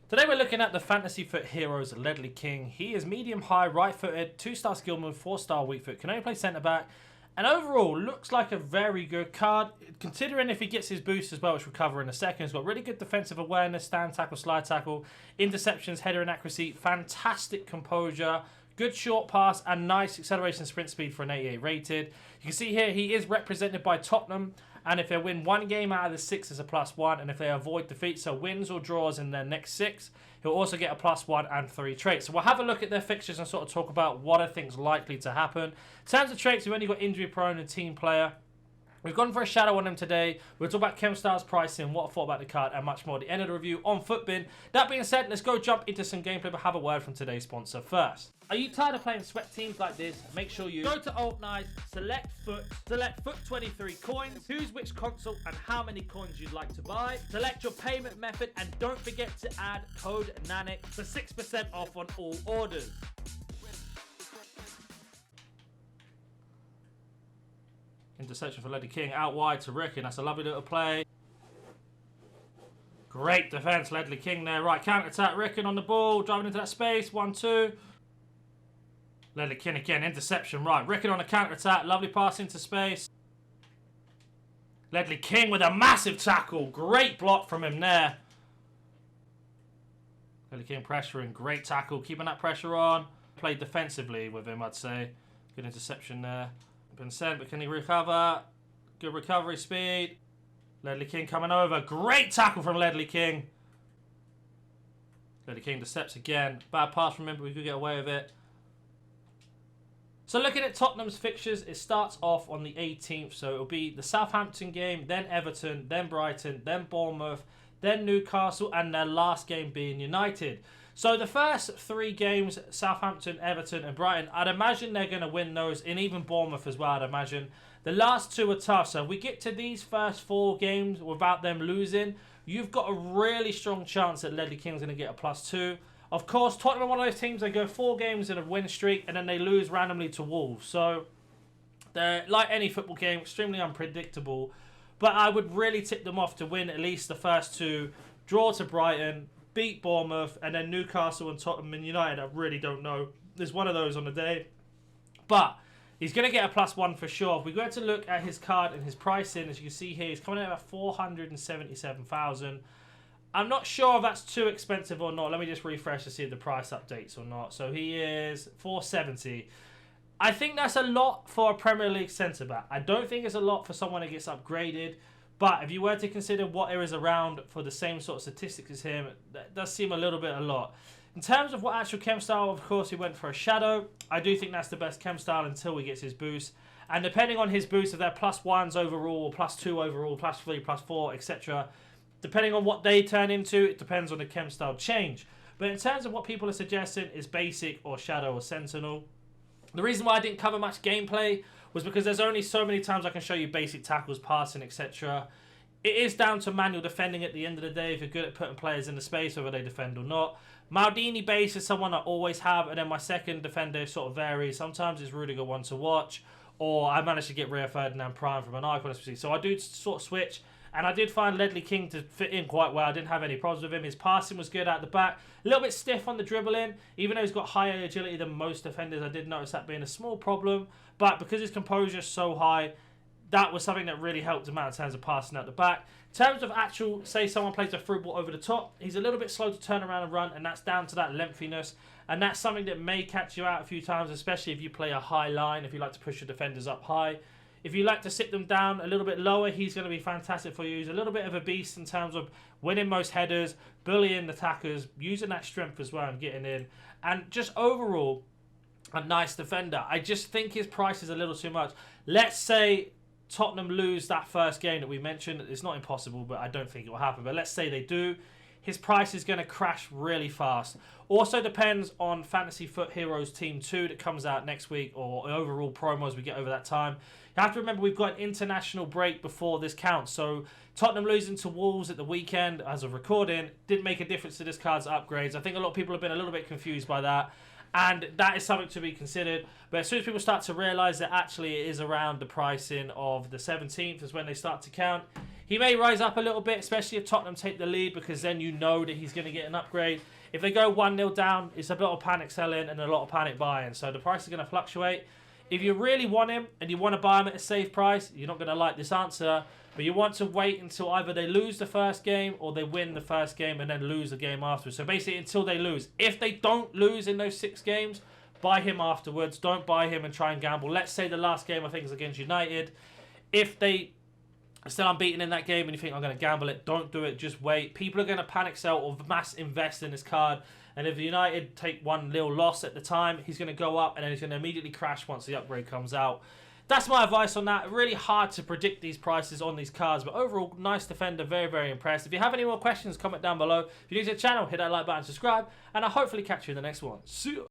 Today we're looking at the Fantasy Foot Heroes Ledley King. He is medium-high, right-footed, 2-star skill move, 4-star weak foot, can only play centre-back, and overall looks like a very good card, considering if he gets his boost as well, which we'll cover in a second. He's got really good defensive awareness, stand tackle, slide tackle, interceptions, header and accuracy, fantastic composure, good short pass, and nice acceleration sprint speed for an 88 rated. You can see here he is represented by Tottenham, and if they win one game out of the 6 is a +1, and if they avoid defeat, so wins or draws in their next 6, he'll also get a +1 and 3 traits. So we'll have a look at their fixtures and sort of talk about what are things likely to happen. In terms of traits, we've only got injury prone and team player. We've gone for a shadow on him today. We'll talk about chemstyles, pricing, what I thought about the card, and much more at the end of the review on Footbin. That being said, let's go jump into some gameplay, but have a word from today's sponsor first. Are you tired of playing sweat teams like this? Make sure you go to Alt Nice, select Foot 23 coins, choose which console and how many coins you'd like to buy, select your payment method, and don't forget to add code NANIC for 6% off on all orders. Interception for Ledley King, out wide to Ricken. That's a lovely little play. Great defense, Ledley King there. Right, counter-attack, Ricken on the ball, driving into that space, 1-2. Ledley King again, interception, right. Ricken on a counter-attack, lovely pass into space. Ledley King with a massive tackle. Great block from him there. Ledley King pressuring, great tackle, keeping that pressure on. Played defensively with him, I'd say. Good interception there. Been sent, but can he recover? Good recovery speed. Ledley King coming over. Great tackle from Ledley King. Ledley King intercepts again. Bad pass from him, but we could get away with it. So looking at Tottenham's fixtures, it starts off on the 18th. So it'll be the Southampton game, then Everton, then Brighton, then Bournemouth, then Newcastle, and their last game being United. So the first 3 games, Southampton, Everton and Brighton, I'd imagine they're going to win those, and even Bournemouth as well, I'd imagine. The last 2 are tough, so if we get to these first 4 games without them losing, you've got a really strong chance that Ledley King's going to get a +2. Of course, Tottenham are one of those teams, they go 4 games in a win streak, and then they lose randomly to Wolves. So they're, like any football game, extremely unpredictable. But I would really tip them off to win at least the first 2, draw to Brighton, beat Bournemouth, and then Newcastle and Tottenham and United, I really don't know. There's one of those on the day. But he's going to get a +1 for sure. If we go to look at his card and his pricing, as you can see here, he's coming in at 477,000. I'm not sure if that's too expensive or not. Let me just refresh to see if the price updates or not. So he is 470. I think that's a lot for a Premier League centre-back. I don't think it's a lot for someone that gets upgraded. But if you were to consider what there is around for the same sort of statistics as him, that does seem a little bit a lot. In terms of what actual chem style, of course, he went for a shadow. I do think that's the best chem style until he gets his boost. And depending on his boost, if they're +1s overall, +2 overall, +3, +4, etc., depending on what they turn into, it depends on the chem style change. But in terms of what people are suggesting is basic or shadow or sentinel. The reason why I didn't cover much gameplay was because there's only so many times I can show you basic tackles, passing, etc. It is down to manual defending at the end of the day if you're good at putting players in the space, whether they defend or not. Maldini base is someone I always have, and then my second defender sort of varies. Sometimes it's Rudiger one to watch, or I managed to get Rio Ferdinand Prime from an icon. So I do sort of switch. And I did find Ledley King to fit in quite well. I didn't have any problems with him. His passing was good out the back. A little bit stiff on the dribbling. Even though he's got higher agility than most defenders, I did notice that being a small problem. But because his composure is so high, that was something that really helped him out in terms of passing out the back. In terms of actual, say someone plays a through ball over the top, he's a little bit slow to turn around and run, and that's down to that lengthiness. And that's something that may catch you out a few times, especially if you play a high line, if you like to push your defenders up high. If you like to sit them down a little bit lower, he's going to be fantastic for you. He's a little bit of a beast in terms of winning most headers, bullying the attackers, using that strength as well and getting in. And just overall, a nice defender. I just think his price is a little too much. Let's say Tottenham lose that first game that we mentioned. It's not impossible, but I don't think it will happen. But let's say they do. His price is going to crash really fast. Also depends on Fantasy Foot Heroes Team 2 that comes out next week, or overall promos we get over that time. You have to remember we've got an international break before this counts. So Tottenham losing to Wolves at the weekend as of recording didn't make a difference to this card's upgrades. I think a lot of people have been a little bit confused by that. And that is something to be considered. But as soon as people start to realise that actually it is around the pricing of the 17th is when they start to count. He may rise up a little bit, especially if Tottenham take the lead, because then you know that he's going to get an upgrade. If they go 1-0 down, it's a bit of panic selling and a lot of panic buying. So the price is going to fluctuate. If you really want him and you want to buy him at a safe price, you're not going to like this answer. But you want to wait until either they lose the first game or they win the first game and then lose the game afterwards. So basically until they lose. If they don't lose in those 6 games, buy him afterwards. Don't buy him and try and gamble. Let's say the last game I think is against United. If they are still unbeaten in that game and you think I'm going to gamble it, don't do it. Just wait. People are going to panic sell or mass invest in this card. And if United take one little loss at the time, he's going to go up and then he's going to immediately crash once the upgrade comes out. That's my advice on that. Really hard to predict these prices on these cards, but overall, nice defender. Very, very impressed. If you have any more questions, comment down below. If you're new to the channel, hit that like button, subscribe, and I'll hopefully catch you in the next one. See ya.